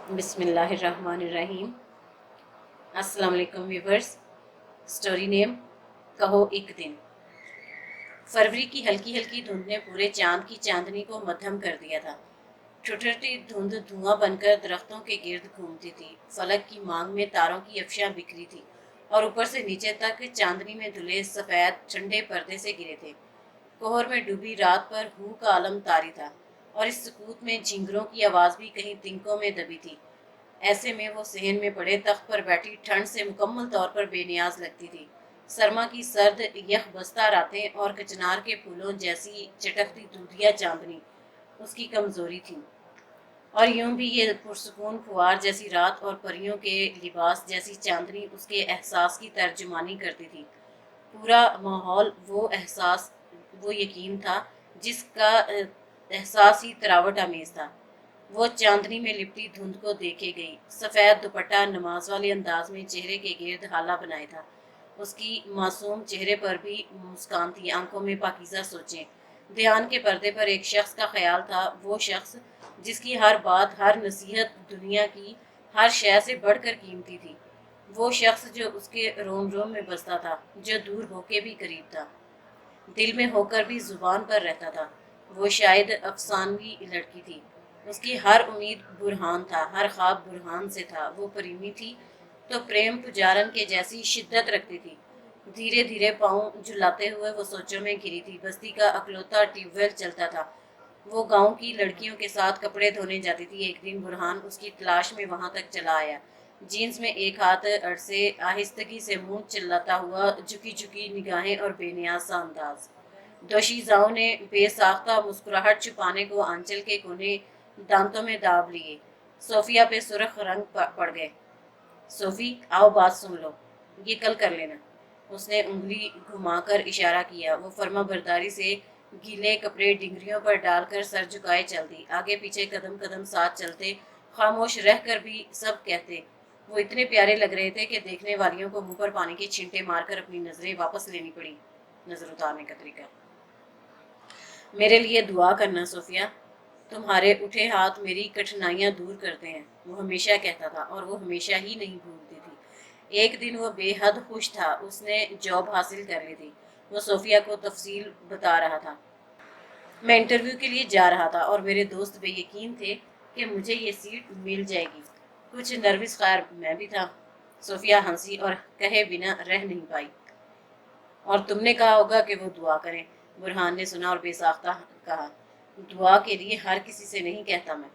بسم اللہ الرحمن الرحیم۔ السلام علیکم ویورز۔ سٹوری نیم کہو ایک دن۔ فروری کی ہلکی ہلکی دھند نے پورے چاند کی چاندنی کو مدھم کر دیا تھا۔ ٹھٹرتی دھند دھواں بن کر درختوں کے گرد گھومتی تھی، فلک کی مانگ میں تاروں کی افشاں بکھری تھی اور اوپر سے نیچے تک چاندنی میں دھلے سفید ٹھنڈے پردے سے گرے تھے۔ کوہر میں ڈوبی رات پر ہو کا عالم طاری تھا اور اس سکوت میں جھینگروں کی آواز بھی کہیں تنکوں میں دبی تھی۔ ایسے میں وہ صحن میں پڑے تخت پر بیٹھی ٹھنڈ سے مکمل طور پر بے نیاز لگتی تھی۔ سرما کی سرد یخ بستہ راتیں اور کچنار کے پھولوں جیسی چٹکتی دودھیا چاندنی اس کی کمزوری تھی، اور یوں بھی یہ پرسکون پھوار جیسی رات اور پریوں کے لباس جیسی چاندنی اس کے احساس کی ترجمانی کرتی تھی۔ پورا ماحول وہ احساس، وہ یقین تھا جس کا احساس ہی تراوٹ آمیز تھا۔ وہ چاندنی میں لپٹی دھند کو دیکھے گئی۔ سفید دوپٹہ نماز والے انداز میں چہرے کے گرد ہالہ بنائے تھا۔ اس کی معصوم چہرے پر بھی مسکان تھی، آنکھوں میں پاکیزہ سوچیں۔ دھیان کے پردے پر ایک شخص کا خیال تھا، وہ شخص جس کی ہر بات، ہر نصیحت دنیا کی ہر شے سے بڑھ کر قیمتی تھی۔ وہ شخص جو اس کے روم روم میں بستا تھا، جو دور ہو کے بھی قریب تھا، دل میں ہو کر بھی زبان پر رہتا تھا۔ وہ شاید افسانوی لڑکی تھی۔ اس کی ہر امید برہان تھا، ہر خواب برہان سے تھا۔ وہ پریمی تھی تو پریم پجارن کے جیسی شدت رکھتی تھی۔ دھیرے دھیرے پاؤں جھلاتے ہوئے وہ سوچوں میں گری تھی۔ بستی کا اکلوتا ٹیوب ویل چلتا تھا۔ وہ گاؤں کی لڑکیوں کے ساتھ کپڑے دھونے جاتی تھی۔ ایک دن برہان اس کی تلاش میں وہاں تک چلا آیا، جینس میں ایک ہاتھ اڑسے، آہستگی سے منہ چلاتا ہوا، جھکی جھکی نگاہیں اور بے نیاز سا انداز۔ دوشیزاؤں نے بے ساختہ مسکراہٹ چھپانے کو آنچل کے کونے دانتوں میں داب لیے۔ صوفیہ پہ سرخ رنگ پڑ گئے۔ صوفی، آؤ بات سن لو، یہ کل کر لینا۔ اس نے انگلی گھما کر اشارہ کیا۔ وہ فرما برداری سے گیلے کپڑے ڈنگریوں پر ڈال کر سر جھکائے چل دی۔ آگے پیچھے قدم قدم ساتھ چلتے، خاموش رہ کر بھی سب کہتے۔ وہ اتنے پیارے لگ رہے تھے کہ دیکھنے والیوں کو منہ پر پانی کے چھینٹے مار کر اپنی نظریں واپس لینی پڑی۔ نظر اتارنے کا طریقہ: میرے لیے دعا کرنا صوفیہ، تمہارے اٹھے ہاتھ میری کٹھنائیاں دور کرتے ہیں، وہ ہمیشہ کہتا تھا، اور وہ ہمیشہ ہی نہیں بھولتی تھی۔ ایک دن وہ بے حد خوش تھا، اس نے جاب حاصل کر لی تھی۔ وہ صوفیہ کو تفصیل بتا رہا تھا۔ میں انٹرویو کے لیے جا رہا تھا اور میرے دوست بے یقین تھے کہ مجھے یہ سیٹ مل جائے گی۔ کچھ نروس، خیر میں بھی تھا۔ صوفیہ ہنسی اور کہے بنا رہ نہیں پائی۔ اور تم نے کہا ہوگا کہ وہ دعا کریں۔ برہان نے سنا اور بے ساختہ کہا، دعا کے لیے ہر کسی سے نہیں کہتا میں۔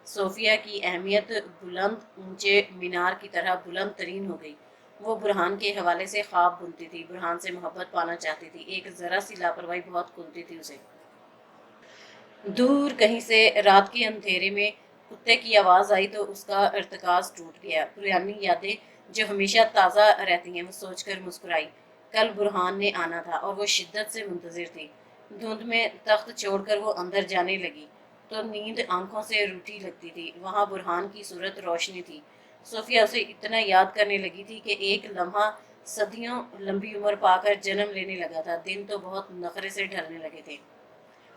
صوفیہ کی اہمیت بلند اونچے مینار کی طرح بلند ترین ہو گئی۔ وہ برہان کے حوالے سے خواب بنتی تھی، برہان سے محبت پانا چاہتی تھی۔ ایک ذرا سی لاپرواہی بہت کھلتی تھی اسے۔ دور کہیں سے رات کے اندھیرے میں کتے کی آواز آئی تو اس کا ارتکاز ٹوٹ گیا۔ پرانی یادیں جو ہمیشہ تازہ رہتی ہیں، وہ سوچ کر مسکرائی۔ کل برہان نے آنا تھا اور وہ شدت سے منتظر تھی۔ دھند میں تخت چھوڑ کر وہ اندر جانے لگی تو نیند آنکھوں سے روٹھی لگتی تھی۔ وہاں برہان کی صورت روشنی تھی۔ صوفیہ اسے اتنا یاد کرنے لگی تھی کہ ایک لمحہ صدیوں لمبی عمر پا کر جنم لینے لگا تھا۔ دن تو بہت نخرے سے ڈھلنے لگے تھے،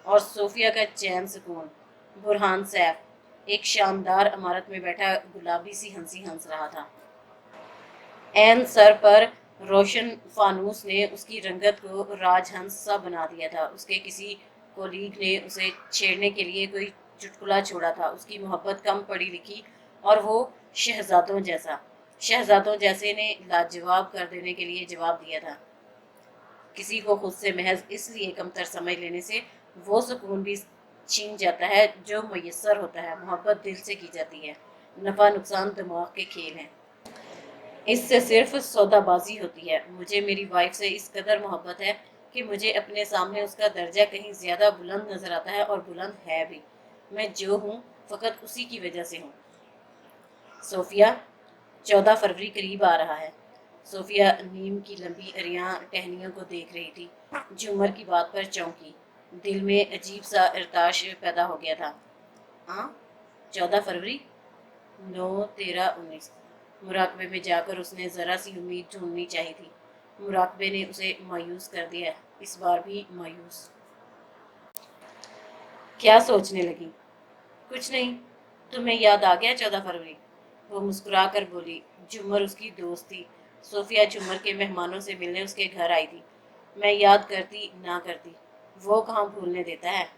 اور صوفیہ کا چین سکون۔ برہان سیف ایک شاندار عمارت میں بیٹھا گلابی سی ہنسی ہنس رہا تھا۔ عین سر پر روشن فانوس نے اس کی رنگت کو راج ہنس سا بنا دیا تھا۔ اس کے کسی کولیگ نے اسے چھیڑنے کے لیے کوئی چٹکلا چھوڑا تھا، اس کی محبت کم پڑھی لکھی اور وہ شہزادوں جیسے نے لاجواب کر دینے کے لیے جواب دیا تھا۔ کسی کو خود سے محض اس لیے کمتر سمجھ لینے سے وہ سکون بھی چھین جاتا ہے جو میسر ہوتا ہے۔ محبت دل سے کی جاتی ہے، نفع نقصان دماغ کے کھیل ہیں۔ اس سے صرف سودا بازی ہوتی ہے۔ مجھے میری وائف سے اس قدر محبت ہے کہ مجھے اپنے سامنے اس کا درجہ کہیں زیادہ بلند نظر آتا ہے، اور بلند ہے بھی۔ میں جو ہوں فقط اسی کی وجہ سے ہوں۔ صوفیہ، 14 فروری قریب آ رہا ہے۔ صوفیہ نیم کی لمبی عریاں ٹہنیوں کو دیکھ رہی تھی۔ جھومر کی بات پر چونکی، دل میں عجیب سا ارتعاش پیدا ہو گیا تھا۔ 14 فروری، 9، 13، 19۔ مراقبے میں جا کر اس نے ذرا سی امید ڈھونڈنی چاہی تھی۔ مراقبے نے اسے مایوس کر دیا، اس بار بھی مایوس۔ کیا سوچنے لگی؟ کچھ نہیں، तुम्हें याद आ गया 14 फरवरी? वो मुस्कुरा कर बोली। झूमर उसकी दोस्त थी। सोफिया झूमर के मेहमानों से मिलने उसके घर आई थी। मैं याद करती ना करती, वो कहाँ भूलने देता है।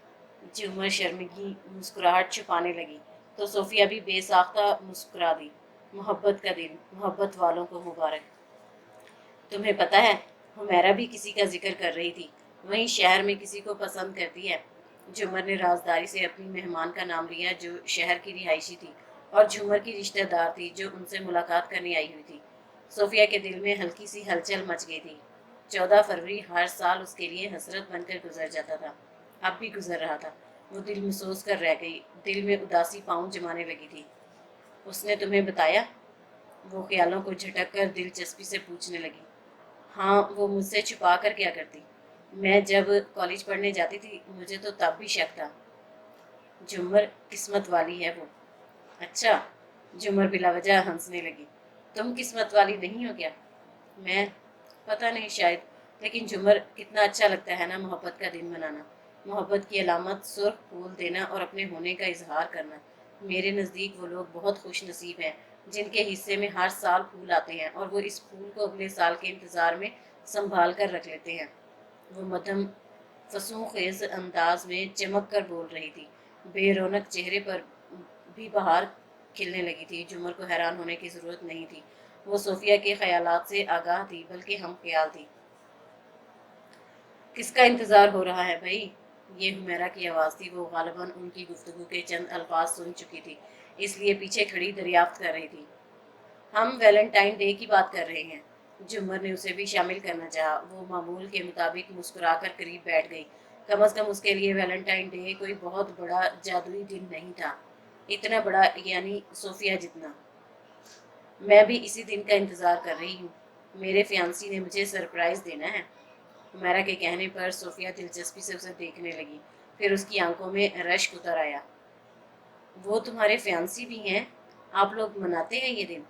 झूमर शर्मिंदगी मुस्कुराहट छुपाने लगी तो सोफिया भी बेसाख्ता मुस्कुरा दी। मोहब्बत का दिन, मोहब्बत वालों को मुबारक। तुम्हें पता है, हुमैरा भी किसी का जिक्र कर रही थी, वहीं शहर में किसी को पसंद करती है। झूमर ने राजदारी से अपनी मेहमान का नाम लिया जो शहर की रिहायशी थी और झूमर की रिश्तेदार थी जो उनसे मुलाकात करने आई हुई थी। सोफिया के दिल में हल्की सी हलचल मच गई थी। 14 फरवरी हर साल उसके लिए हसरत बनकर गुजर जाता था। अब भी गुजर रहा था। वो दिल महसूस कर रह गई, दिल में उदासी पाँव जमाने लगी थी। उसने तुम्हें बताया? वो ख्यालों को झटक कर दिलचस्पी से पूछने लगी। हाँ, वो मुझसे छुपा कर क्या करती। मैं जब कॉलेज पढ़ने जाती थी मुझे तो तब भी शक था। झुमर किस्मत वाली है वो। अच्छा। झुमर बिला वजह हंसने लगी। तुम किस्मत वाली नहीं हो क्या? मैं, पता नहीं शायद, लेकिन झुमर कितना अच्छा लगता है ना मोहब्बत का दिन मनाना। मोहब्बत की अलामत सुर्ख फूल देना और अपने होने का इजहार करना। मेरे नज़दीक वो लोग बहुत खुश नसीब हैं जिनके हिस्से में हर साल फूल आते हैं और वो इस फूल को अगले साल के इंतज़ार में संभाल कर रख लेते हैं। वो मध्यम फसूं खेज अंदाज में चमक कर बोल रही थी। बेरौनक चेहरे पर भी बहार खिलने लगी थी। झुमर को हैरान होने की जरूरत नहीं थी। वो सोफिया के ख्यालात से आगाह थी, बल्कि हम ख्याल थी। किसका इंतजार हो रहा है भाई? ये हुमैरा की आवाज़ थी। वो गालिबन उनकी गुफ्तगू के चंद अल्फाज सुन चुकी थी, इसलिए पीछे खड़ी दरियाफ्त कर रही थी। हम वैलेंटाइन डे की बात कर रहे हैं। झुमर ने उसे भी शामिल करना चाहा। वो मामूल के मुताबिक मुस्कुराकर करीब बैठ गई। कम अज कम उसके लिए वैलेंटाइन डे कोई बहुत बड़ा जादुई दिन नहीं था। इतना बड़ा यानी सोफिया जितना। मैं भी इसी दिन का इंतज़ार कर रही हूँ। मेरे फियांसी ने मुझे सरप्राइज़ देना है। हुमैरा के कहने पर सोफिया दिलचस्पी से उसे देखने लगी। फिर उसकी आंखों में रश्क उतर आया। वो तुम्हारे फियांसी भी हैं? आप लोग मनाते हैं ये दिन?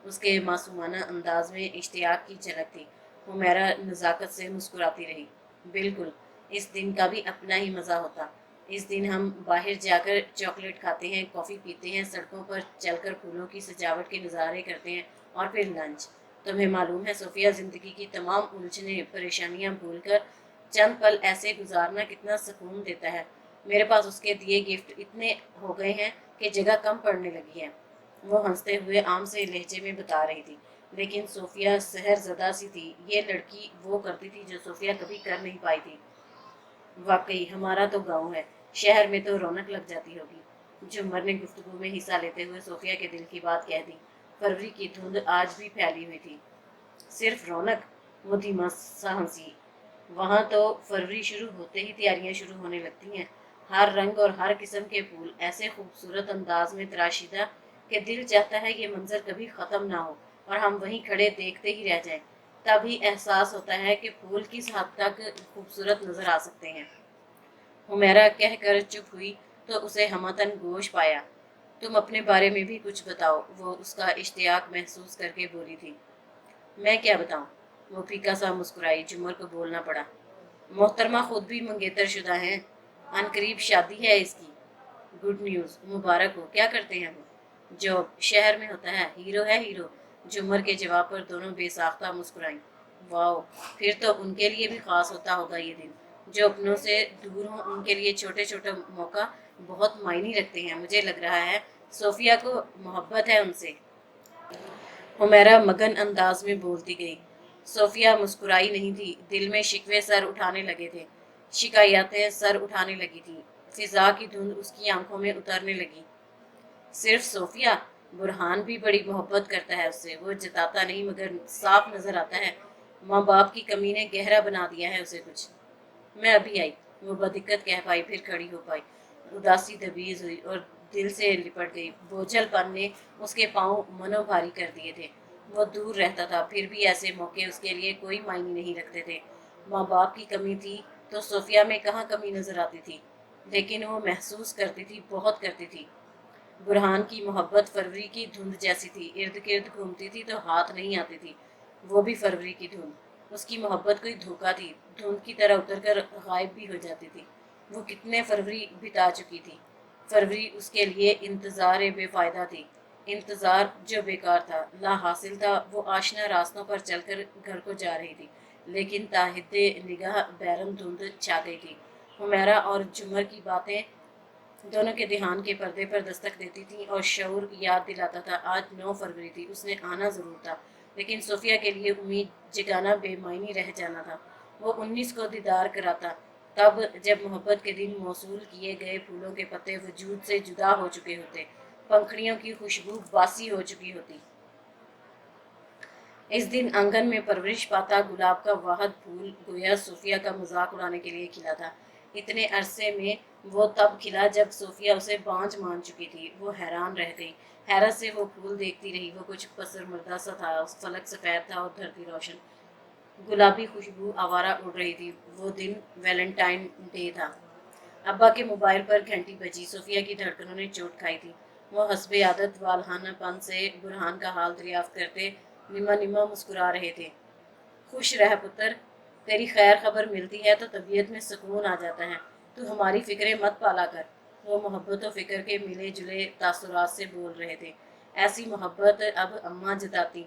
उसके मासूमाना अंदाज में इश्तियाक की झलक थी। हुमैरा नज़ाकत से मुस्कुराती रही। बिल्कुल, इस दिन का भी अपना ही मज़ा होता। इस दिन हम बाहर जाकर चॉकलेट खाते हैं, कॉफ़ी पीते हैं, सड़कों पर चलकर फूलों की सजावट के नज़ारे करते हैं और फिर लंच। तुम्हें मालूम है सोफिया, ज़िंदगी की तमाम उलझने परेशानियां भूलकर चंद पल ऐसे गुजारना कितना सुकून देता है। मेरे पास उसके दिए गिफ्ट इतने हो गए हैं कि जगह कम पड़ने लगी है। वो हंसते हुए आम से लहजे में बता रही थी। लेकिन सोफिया सहरजदा सी थी। ये लड़की वो करती थी जो सोफिया कभी कर नहीं पाई थी। वाकई हमारा तो गांव है, शहर में तो रौनक लग जाती होगी। झुमर ने गुफ्तगू में हिस्सा लेते हुए सोफिया के दिल की बात कह दी। फरवरी की धुंध आज भी फैली हुई थी। सिर्फ रौनक? वो धीमा सा हंसी। वहाँ तो फरवरी शुरू होते ही तैयारियां शुरू होने लगती हैं। हर रंग और हर किस्म के फूल ऐसे खूबसूरत अंदाज में तराशीदा कि दिल चाहता है ये मंजर कभी ख़त्म ना हो और हम वहीं खड़े देखते ही रह जाएं। तभी एहसास होता है कि फूल किस हद तक खूबसूरत नजर आ सकते हैं। हुमैरा कहकर चुप हुई तो उसे हमतन गोश पाया। तुम अपने बारे में भी कुछ बताओ, वो उसका इश्तियाक महसूस करके बोली थी। मैं क्या बताऊं? वो फीका सा मुस्कुराई। झुमर को बोलना पड़ा। मोहतरमा खुद भी मंगेतर शुदा हैं। अनकरीब शादी है इसकी। गुड न्यूज़, मुबारक हो। क्या करते हैं वो? जॉब शहर में होता है। हीरो है हीरो। झुमर के जवाब पर दोनों बेसाख्ता मुस्कुराई। वाह, फिर तो उनके लिए भी खास होता होगा ये दिन। जो अपनों से दूर हों उनके लिए छोटे छोटे मौका बहुत मायने रखते हैं। मुझे लग रहा है सोफिया को मोहब्बत है उनसे। हुमैरा मगन अंदाज में बोलती गई। सोफिया मुस्कुराई नहीं थी। दिल में शिकवे सर उठाने लगे थे। शिकायतें सर उठाने लगी थी। फिजा की धुंध उसकी आंखों में उतरने लगी। सिर्फ सोफिया? बुरहान भी बड़ी मोहब्बत करता है उससे। वो जताता नहीं मगर साफ नजर आता है। माँ बाप की कमी ने गहरा बना दिया है उसे कुछ। मैं अभी आई, वो बदिक्कत कह पाई, फिर खड़ी हो पाई। उदासी दबीज हुई और दिल से लिपट गई। बोझलपन ने उसके पांव मनोभारी कर दिए थे। वो दूर रहता था, फिर भी ऐसे मौके उसके लिए कोई मायने नहीं रखते थे। माँ बाप की कमी थी तो सोफिया में कहाँ कमी नजर आती थी, लेकिन वो महसूस करती थी, बहुत करती थी। बुरहान की मोहब्बत फरवरी की धुंध जैसी थी। इर्द गिर्द घूमती थी तो हाथ नहीं आती थी। वो भी फरवरी की धुंध। उसकी मोहब्बत कोई धोखा थी, धुंध की तरह उतरकर गायब भी हो जाती थी। वो कितने फरवरी बिता चुकी थी। फरवरी उसके लिए इंतजार बे फायदा थी, इंतजार जो बेकार था, ला हासिल था। वो आशना रास्तों पर चलकर घर को जा रही थी, लेकिन ताहिदे निगाह बैरम धुंध छा गई थी। हुमैरा और जुमर की बातें दोनों के ध्यान के पर्दे पर दस्तक देती थीं और शऊर याद दिलाता था आज 9 फरवरी थी, उसने आना ज़रूर था। लेकिन सोफिया के लिए उम्मीद जगाना बेमायनी रह जाना था। वो 19 को दीदार कराता, तब जब मोहब्बत के दिन मौसूल किए गए फूलों के पत्ते वजूद से जुदा हो चुके होते, पंखड़ियों की खुशबू बासी हो चुकी होती। इस दिन आंगन में परवरिश पाता गुलाब का वाहद फूल गोया सोफिया का मजाक उड़ाने के लिए खिला था। इतने अरसे में वो तब खिला जब सोफिया उसे बांझ मान चुकी थी। वो हैरान रह गई, हैरत से वो फूल देखती रही। वो कुछ पसरमुर्दा सा था, उस फलक सफ़ेद था और धरती रोशन, गुलाबी खुशबू आवारा उड़ रही थी। वो दिन वैलेंटाइन डे था। अब्बा के मोबाइल पर घंटी बजी, सोफिया की धड़कनों ने चोट खाई थी। वो हस्बे आदत वालहानापन से बुरहान का हाल दरियाफ्त करते निमा निमा मुस्कुरा रहे थे। खुश रह पुत्र, तेरी खैर खबर मिलती है तो तबीयत में सुकून आ जाता है। तू हमारी फिक्रें मत पाला कर। वो मोहब्बत और फिक्र के मिले जुले तासुरात से बोल रहे थे। ऐसी मोहब्बत अब अम्मा जताती।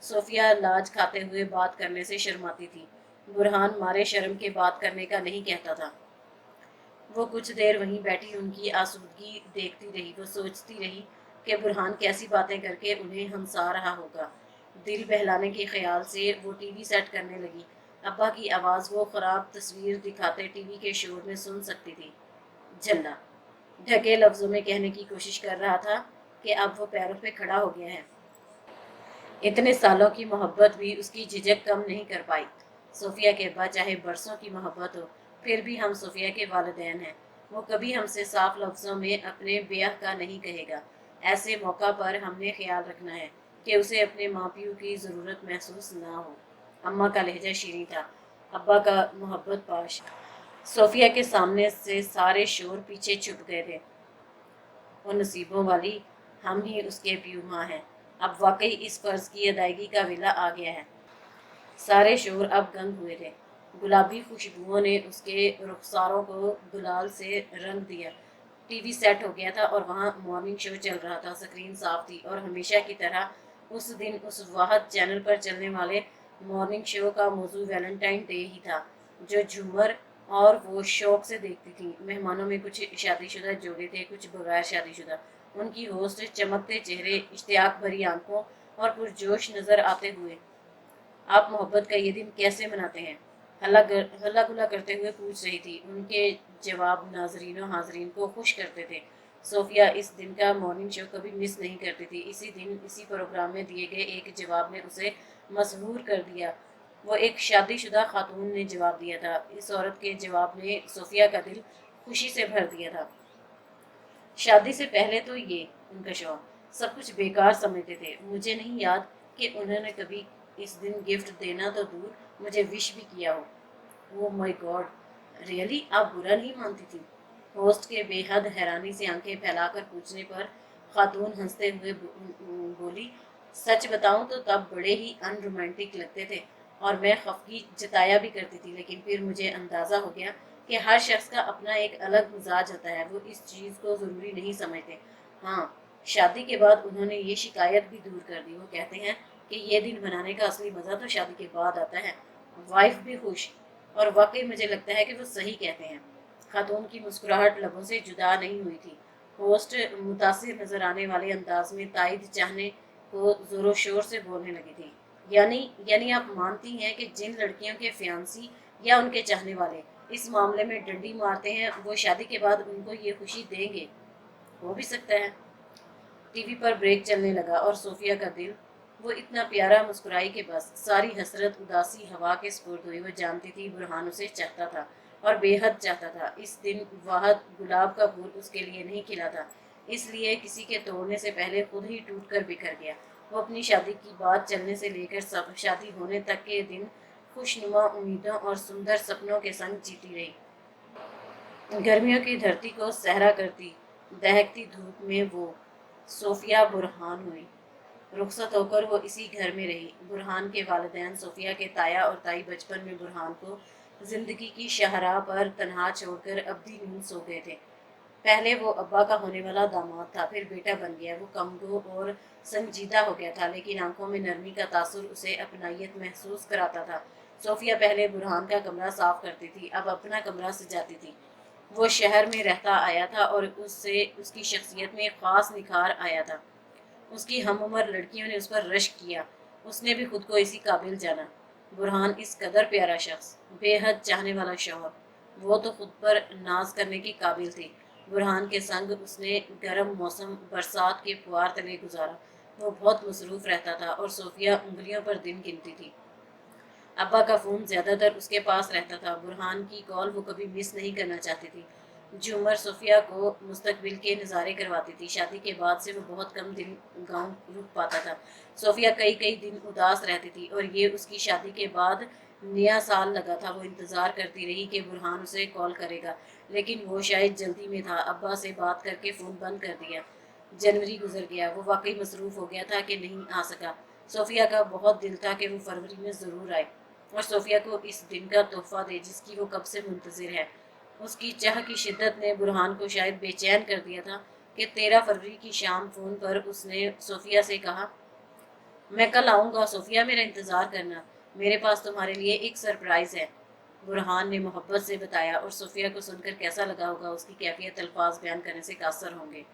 सोफिया लाज खाते हुए बात करने से शर्माती थी। बुरहान मारे शर्म के बात करने का नहीं कहता था। वो कुछ देर वहीं बैठी उनकी आसूदगी देखती रही। वो सोचती रही कि बुरहान कैसी बातें करके उन्हें हंसा रहा होगा। दिल बहलाने के ख्याल से वो टीवी सेट करने लगी। अब्बा की आवाज़ वो ख़राब तस्वीर दिखाते टीवी के शोर में सुन सकती थी। झल्ला ढके लफ्ज़ों में कहने की कोशिश कर रहा था कि अब वो पैरों पे खड़ा हो गया है। इतने सालों की मोहब्बत भी उसकी झिझक कम नहीं कर पाई। सोफिया के अब्बा चाहे बरसों की मोहब्बत हो, फिर भी हम सोफिया के वालिदैन हैं। वो कभी हमसे साफ लफ्ज़ों में अपने ब्याह का नहीं कहेगा। ऐसे मौका पर हमने ख्याल रखना है कि उसे अपने माँ प्यू की ज़रूरत महसूस ना हो। अम्मा का लहजा शीरीं था, अब्बा का मोहब्बत पाश। सोफिया के सामने से सारे शोर पीछे छुप गए थे। वो नसीबों वाली, हम ही उसके प्यू माँ हैं। अब वाकई इस फर्ज की अदायगी का वेला आ गया है। सारे शोर अब गंग हुए थे। गुलाबी खुशबुओं ने उसके रुखसारों को गुलाल से रंग दिया। टीवी सेट हो गया था और वहाँ मॉर्निंग शो चल रहा था। स्क्रीन साफ थी और हमेशा की तरह उस दिन उस वाहद चैनल पर चलने वाले मॉर्निंग शो का मौजू वैलेंटाइन डे ही था, जो झूमर और वो शौक से देखती थी। मेहमानों में कुछ शादीशुदा जोड़े थे, कुछ बगैर शादीशुदा। उनकी होस्ट चमकते चेहरे, इश्तियाक भरी आंखों और पुरजोश नजर आते हुए आप मोहब्बत का ये दिन कैसे मनाते हैं, हल्ला गुल्ला करते हुए पूछ रही थी। उनके जवाब नाजरीन और हाजरीन को खुश करते थे। सोफिया इस दिन का मॉर्निंग शो कभी मिस नहीं करती थी। इसी दिन इसी प्रोग्राम में दिए गए एक जवाब ने उसे मसहूर कर दिया। वो एक शादीशुदा खातून ने जवाब दिया था। इस औरत के जवाब ने सोफिया का दिल खुशी से भर दिया था। शादी से पहले तो ये उनका शौहर सब कुछ बेकार समझते थे। मुझे नहीं याद कि उन्होंने कभी इस दिन गिफ्ट देना तो दूर मुझे विश भी किया हो। ओह माय गॉड, रियली आप बुरा नहीं मानती थी? होस्ट के बेहद हैरानी से आंखें फैलाकर पूछने पर खातून हंसते हुए बोली, सच बताऊं तो तब बड़े ही अनरोमांटिक लगते थे और मैं खफगी जताया भी करती थी, लेकिन फिर मुझे अंदाज़ा हो गया कि हर शख्स का अपना एक अलग मिजाज होता है। वो इस चीज़ को ज़रूरी नहीं समझते। हाँ, शादी के बाद उन्होंने ये शिकायत भी दूर कर दी। वो कहते हैं कि ये दिन मनाने का असली मज़ा तो शादी के बाद आता है। वाइफ भी खुश, और वाकई मुझे लगता है कि वो सही कहते हैं। खातून की मुस्कुराहट लबों से जुदा नहीं हुई थी। होस्ट मुतासिर नजर आने वाले अंदाज में तायद चाहने को जोरों शोर से बोलने लगी थी। यानी यानी आप मानती हैं कि जिन लड़कियों के फियांसी या उनके चाहने वाले इस मामले में डंडी मारते हैं, वो शादी के बाद उनको ये खुशी देंगे? हो भी सकता है। टीवी पर ब्रेक चलने लगा और सोफिया का दिल, वो इतना प्यारा मुस्कुराई कि बस सारी हसरत उदासी हवा के स्पुर्द हुई। वो जानती थी बुरहान उसे चाहता था और बेहद चाहता था। इस दिन वाहद गुलाब का फूल उसके लिए नहीं खिला था, इसलिए किसी के तोड़ने से पहले खुद ही टूट कर बिखर गया। वो अपनी शादी की बात चलने से लेकर सब शादी होने तक के दिन खुशनुमा उम्मीदों और सुंदर सपनों के संग जीती रही। गर्मियों की धरती को सहरा करती दहकती धूप में वो सोफिया बुरहान हुई। रुखसत होकर वो इसी घर में रही। बुरहान के वालिदैन सोफिया के ताया और ताई बचपन में बुरहान को जिंदगी की शाहराह पर तन्हा छोड़कर अब्दी नींद सो गए थे। पहले वो अब्बा का होने वाला दामाद था, फिर बेटा बन गया। वो कमगो और संजीदा हो गया था, लेकिन आंखों में नरमी का तासुर उसे अपनायत महसूस कराता था। सोफिया पहले बुरहान का कमरा साफ करती थी, अब अपना कमरा सजाती थी। वो शहर में रहता आया था और उससे उसकी शख्सियत में खास निखार आया था। उसकी हम उम्र लड़कियों ने उस पर रश्क किया। उसने भी खुद को इसी काबिल जाना। बुरहान इस कदर प्यारा शख्स, बेहद चाहने वाला शौहर, वो तो खुद पर नाज करने की काबिल थी। बुरहान के संग उसने गर्म मौसम बरसात के फुआर तले गुजारा। वो बहुत मसरूफ रहता था और सोफिया उंगलियों पर दिन गिनती थी। अब्बा का फ़ोन ज़्यादातर उसके पास रहता था। बुरहान की कॉल वो कभी मिस नहीं करना चाहती थी। झूमर सोफिया को मुस्तकबिल के नज़ारे करवाती थी। शादी के बाद से वो बहुत कम दिन गांव रुक पाता था। सोफिया कई कई दिन उदास रहती थी और ये उसकी शादी के बाद नया साल लगा था। वो इंतज़ार करती रही कि बुरहान उसे कॉल करेगा, लेकिन वो शायद जल्दी में था। अब्बा से बात करके फ़ोन बंद कर दिया। जनवरी गुजर गया। वो वाकई मसरूफ़ हो गया था कि नहीं आ सका। सोफिया का बहुत दिल था कि वो फरवरी में ज़रूर आए और सोफिया को इस दिन का तोहफा दे जिसकी वो कब से मुंतज़िर है। उसकी चाह की शिद्दत ने बुरहान को शायद बेचैन कर दिया था कि 13 फरवरी की शाम फ़ोन पर उसने सोफिया से कहा, मैं कल आऊँगा सोफिया, मेरा इंतज़ार करना, मेरे पास तुम्हारे लिए एक सरप्राइज़ है। बुरहान ने मोहब्बत से बताया और सोफिया को सुनकर कैसा लगा होगा, उसकी कैफियत अल्फाज बयान करने से कासर होंगे।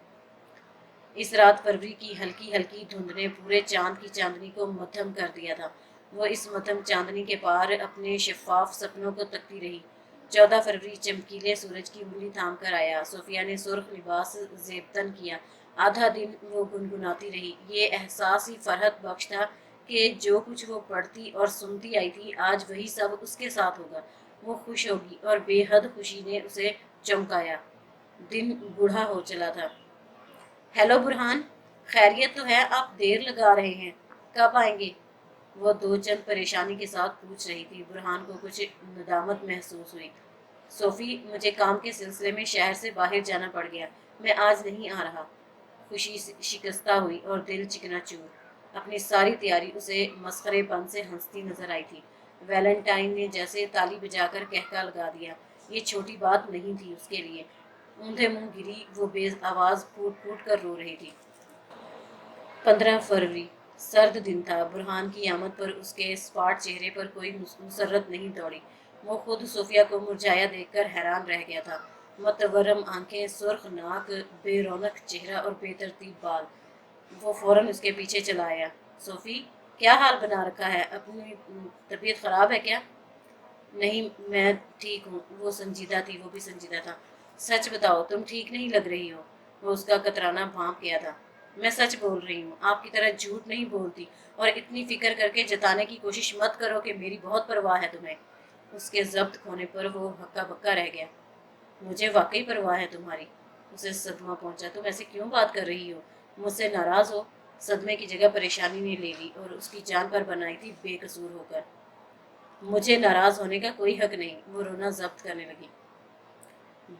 इस रात फरवरी की हल्की हल्की धुंध ने पूरे चांद की चांदनी को मध्यम कर दिया था। वो इस मध्यम चांदनी के पार अपने शफाफ सपनों को तकती रही। 14 फरवरी चमकीले सूरज की उंगली थाम कर आया। सोफिया ने सुर्ख लिबास जेबतन किया। आधा दिन वो गुनगुनाती रही। ये एहसास ही फरहत बख्श था कि जो कुछ वो पढ़ती और सुनती आई थी आज वही सब उसके साथ होगा। वो खुश होगी और बेहद खुशी ने उसे चमकाया। दिन बूढ़ा हो चला था। हेलो बुरहान, खैरियत तो है? आप देर लगा रहे हैं, कब आएंगे? वो दो चंद परेशानी के साथ पूछ रही थी। बुरहान को कुछ नदामत महसूस हुई। सोफी, मुझे काम के सिलसिले में शहर से बाहर जाना पड़ गया, मैं आज नहीं आ रहा। खुशी शिकस्ता हुई और दिल चिकनाचूर। अपनी सारी तैयारी उसे मस्खरेपन से हंसती नजर आई थी। वैलेंटाइन ने जैसे ताली बजाकर कहका लगा दिया। ये छोटी बात नहीं थी उसके लिए। ऊंधे मुंह गिरी वो बेज आवाज फूट फूट कर रो रही थी। 15 फरवरी सर्द दिन था। बुरहान की आमद पर उसके स्पाट चेहरे पर कोई मुसरत नहीं दौड़ी। वो खुद सोफिया को मुरझाया देखकर हैरान रह गया था। मतवरम आंखें, सुर्ख नाक, बेरौनक चेहरा और बेतरतीब बाल। वो फौरन उसके पीछे चला आया। सोफी, क्या हाल बना रखा है? अपनी तबीयत खराब है क्या? नहीं, मैं ठीक हूँ। वो संजीदा थी, वो भी संजीदा था। सच बताओ, तुम ठीक नहीं लग रही हो। वो उसका कतराना भांप गया था। मैं सच बोल रही हूँ, आपकी तरह झूठ नहीं बोलती, और इतनी फिक्र करके जताने की कोशिश मत करो कि मेरी बहुत परवाह है तुम्हें। उसके जब्त खोने पर वो हक्का बक्का रह गया। मुझे वाकई परवाह है तुम्हारी। उसे सदमा पहुंचा। तुम ऐसे क्यों बात कर रही हो? मुझसे नाराज हो? सदमे की जगह परेशानी ने ले ली और उसकी जान पर बनाई थी बेकसूर होकर। मुझे नाराज होने का कोई हक नहीं। वो रोना जब्त करने लगी।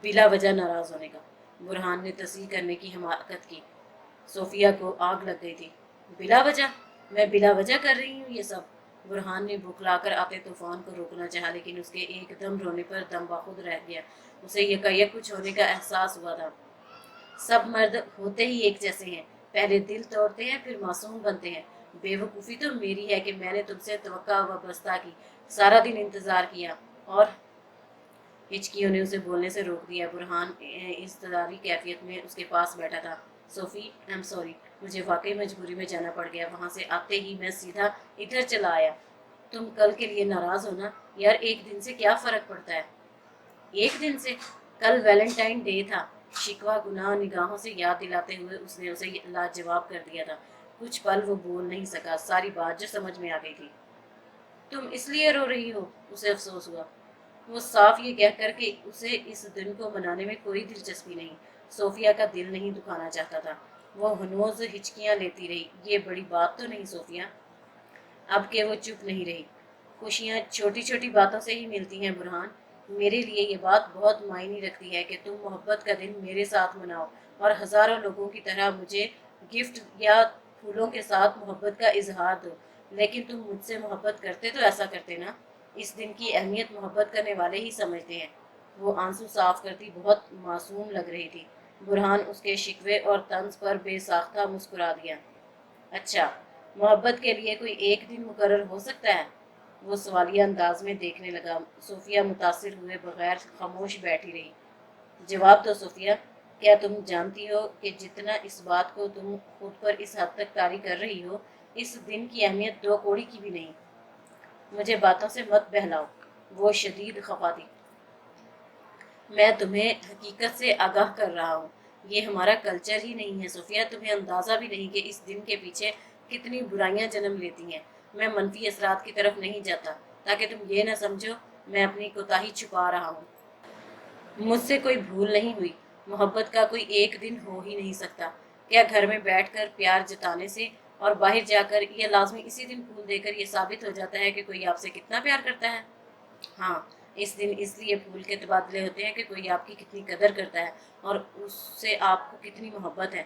बिला वजह नाराज होने का? बुरहान ने तस्वीर करने की हमाकत की। सोफिया को आग लग गई थी। बिला वजह? मैं बिला वजह कर रही हूँ ये सब? बुरहान ने बुखलाकर आते तूफान को रोकना चाहा, लेकिन उसके एकदम रोने पर दम बाखुद रह गया। उसे यकायक कुछ होने का एहसास हुआ था। सब मर्द होते ही एक जैसे हैं, पहले दिल तोड़ते हैं फिर मासूम बनते हैं। बेवकूफ़ी तो मेरी है कि मैंने तुमसे तवक्का वाबस्ता की, सारा दिन इंतज़ार किया, और हिचकियों ने उसे बोलने से रोक दिया। बुरहान इज़्तिरारी कैफियत में उसके पास बैठा था। सोफ़ी, आई एम सॉरी, मुझे वाकई मजबूरी में जाना पड़ गया। वहाँ से आते ही मैं सीधा इधर चला आया। तुम कल के लिए नाराज़ हो ना? यार, एक दिन से क्या फ़र्क पड़ता है? एक दिन से? कल वैलेंटाइन डे था। शिकवा गुनाह निगाहों से याद दिलाते हुए उसने उसे लाजवाब कर दिया था। कुछ पल वो बोल नहीं सका। सारी बात जो समझ में आ गई थी। तुम इसलिए रो रही हो? उसे अफसोस हुआ। वो साफ ये कहकर कि उसे इस दिन को मनाने में कोई दिलचस्पी नहीं। सोफिया का दिल नहीं दुखाना चाहता था। वो हनोज हिचकियां लेती रही। ये बड़ी बात तो नहीं सोफिया? अब के वो चुप नहीं रही। खुशियाँ छोटी छोटी बातों से ही मिलती हैं बुरहान। मेरे लिए ये बात बहुत मायने रखती है कि तुम मोहब्बत का दिन मेरे साथ मनाओ और हज़ारों लोगों की तरह मुझे गिफ्ट या फूलों के साथ मोहब्बत का इजहार दो। लेकिन तुम मुझसे मोहब्बत करते तो ऐसा करते ना? इस दिन की अहमियत मोहब्बत करने वाले ही समझते हैं। वो आंसू साफ करती बहुत मासूम लग रही थी। برہان اس کے شکوے اور طنز پر بے ساختہ مسکرا دیا۔ اچھا، محبت کے لیے کوئی ایک دن مقرر ہو سکتا ہے؟ وہ سوالیہ انداز میں دیکھنے لگا۔ صوفیہ متاثر ہوئے بغیر خاموش بیٹھی رہی۔ جواب دو صوفیہ، کیا تم جانتی ہو کہ جتنا اس بات کو تم خود پر اس حد تک طاری کر رہی ہو، اس دن کی اہمیت 2 کوڑی کی بھی نہیں؟ مجھے باتوں سے مت بہلاؤ، وہ شدید خفا تھی۔ میں تمہیں حقیقت سے آگاہ کر رہا ہوں، یہ ہمارا کلچر ہی نہیں ہے صوفیہ۔ تمہیں اندازہ بھی نہیں کہ اس دن کے پیچھے کتنی برائیاں جنم لیتی ہیں۔ میں منفی اثرات کی طرف نہیں جاتا تاکہ تم یہ نہ سمجھو میں اپنی کوتاہی چھپا رہا ہوں۔ مجھ سے کوئی بھول نہیں ہوئی۔ محبت کا کوئی ایک دن ہو ہی نہیں سکتا۔ کیا گھر میں بیٹھ کر پیار جتانے سے اور باہر جا کر یہ لازمی اسی دن پھول دے کر یہ ثابت ہو جاتا ہے کہ کوئی آپ سے کتنا پیار کرتا ہے؟ ہاں، اس دن اس لیے پھول کے تبادلے ہوتے ہیں کہ کوئی آپ کی کتنی قدر کرتا ہے اور اس سے آپ کو کتنی محبت ہے۔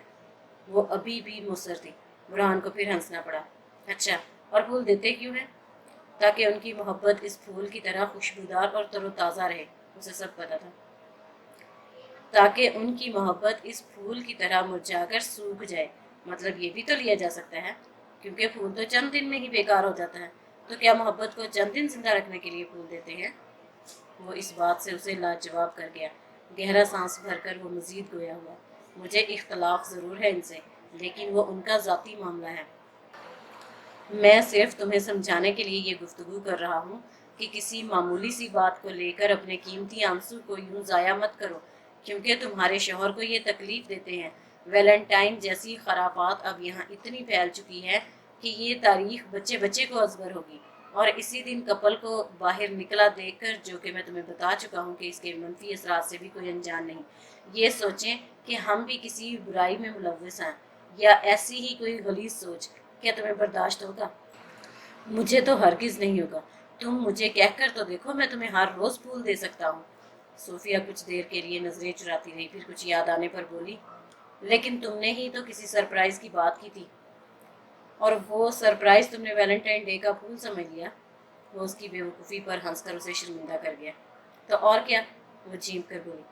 وہ ابھی بھی مصر تھی۔ برہان کو پھر ہنسنا پڑا۔ اچھا، اور پھول دیتے کیوں ہیں؟ تاکہ ان کی محبت اس پھول کی طرح خوشبودار اور تر و تازہ رہے۔ اسے سب پتا تھا۔ تاکہ ان کی محبت اس پھول کی طرح مرجھا کر سوکھ جائے۔ مطلب یہ بھی تو لیا جا سکتا ہے، کیونکہ پھول تو چند دن میں ہی بیکار ہو جاتا ہے، تو کیا محبت کو چند دن زندہ رکھنے کے لیے پھول دیتے ہیں؟ وہ اس بات سے اسے لاجواب کر گیا۔ گہرا سانس بھر کر وہ مزید گویا ہوا۔ مجھے اختلاف ضرور ہے ان سے، لیکن وہ ان کا ذاتی معاملہ ہے۔ میں صرف تمہیں سمجھانے کے لیے یہ گفتگو کر رہا ہوں کہ کسی معمولی سی بات کو لے کر اپنے قیمتی آنسو کو یوں ضائع مت کرو، کیونکہ تمہارے شوہر کو یہ تکلیف دیتے ہیں۔ ویلنٹائن جیسی خرافات اب یہاں اتنی پھیل چکی ہے کہ یہ تاریخ بچے بچے کو ازبر ہوگی، اور اسی دن کپل کو باہر نکلا دیکھ کر، جو کہ میں تمہیں بتا چکا ہوں کہ اس کے منفی اثرات سے بھی کوئی انجان نہیں، یہ سوچیں کہ ہم بھی کسی برائی میں ملوث ہیں، یا ایسی ہی کوئی غلیظ سوچ، کیا تمہیں برداشت ہوگا؟ مجھے تو ہرگز نہیں ہوگا۔ تم مجھے کہہ کر تو دیکھو، میں تمہیں ہر روز پھول دے سکتا ہوں۔ صوفیہ کچھ دیر کے لیے نظریں چراتی رہی، پھر کچھ یاد آنے پر بولی، لیکن تم نے ہی تو کسی سرپرائز کی بات کی تھی، اور وہ سرپرائز تم نے ویلنٹائن ڈے کا پھول سمجھ لیا۔ وہ اس کی بے وقوفی پر ہنس کر اسے شرمندہ کر گیا۔ تو اور کیا؟ وہ چیخ کر بولی،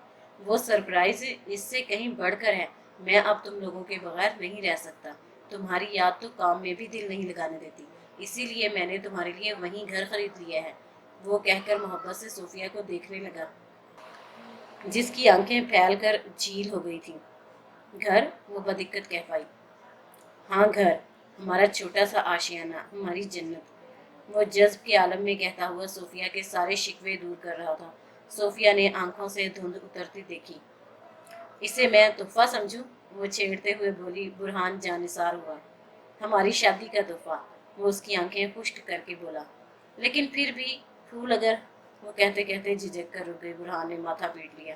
وہ سرپرائز اس سے کہیں بڑھ کر ہے۔ میں اب تم لوگوں کے بغیر نہیں رہ سکتا۔ تمہاری یاد تو کام میں بھی دل نہیں لگانے دیتی، اسی لیے میں نے تمہارے لیے وہیں گھر خرید لیا ہے۔ وہ کہہ کر محبت سے صوفیہ کو دیکھنے لگا، جس کی آنکھیں پھیل کر جھیل ہو گئی تھیں۔ گھر؟ وہ بدقت کہہ پائی۔ ہاں گھر، ہمارا چھوٹا سا آشیانہ، ہماری جنت۔ وہ جذب کے عالم میں کہتا ہوا صوفیہ کے سارے شکوے دور کر رہا تھا۔ صوفیہ نے آنکھوں سے دھند اترتی دیکھی۔ اسے میں تحفہ سمجھوں؟ وہ چھیڑتے ہوئے بولی۔ برہان جانثار ہوا۔ ہماری شادی کا تحفہ، وہ اس کی آنکھیں خشک کر کے بولا۔ لیکن پھر بھی پھول اگر، وہ کہتے کہتے جھجک کر رک گئی۔ برہان نے ماتھا پیٹ لیا۔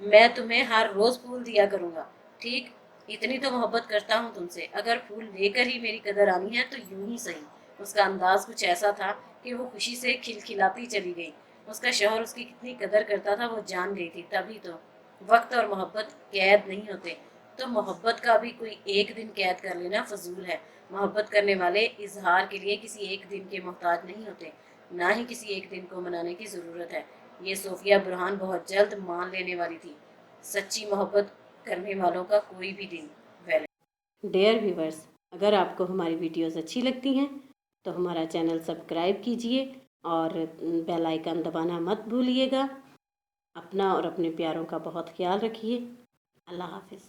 میں تمہیں ہر روز پھول دیا کروں گا، ٹھیک؟ اتنی تو محبت کرتا ہوں تم سے، اگر پھول لے کر ہی میری قدر آنی ہے تو یوں ہی صحیح۔ اس کا انداز کچھ ایسا تھا کہ وہ خوشی سے کھلکھلاتی چلی گئی۔ اس کا شوہر اس کی کتنی قدر کرتا تھا وہ جان گئی تھی۔ تبھی تو وقت اور محبت قید نہیں ہوتے، تو محبت کا بھی کوئی ایک دن قید کر لینا فضول ہے۔ محبت کرنے والے اظہار کے لیے کسی ایک دن کے محتاج نہیں ہوتے، نہ ہی کسی ایک دن کو منانے کی ضرورت ہے۔ یہ صوفیہ برہان بہت جلد مان لینے والی تھی۔ سچی محبت کرنے والوں کا کوئی بھی دن ڈیئر ویورز، اگر آپ کو ہماری ویڈیوز اچھی لگتی ہیں تو ہمارا چینل سبسکرائب کیجئے اور بیل آئیکن دبانا مت بھولیے گا۔ اپنا اور اپنے پیاروں کا بہت خیال رکھیے۔ اللہ حافظ۔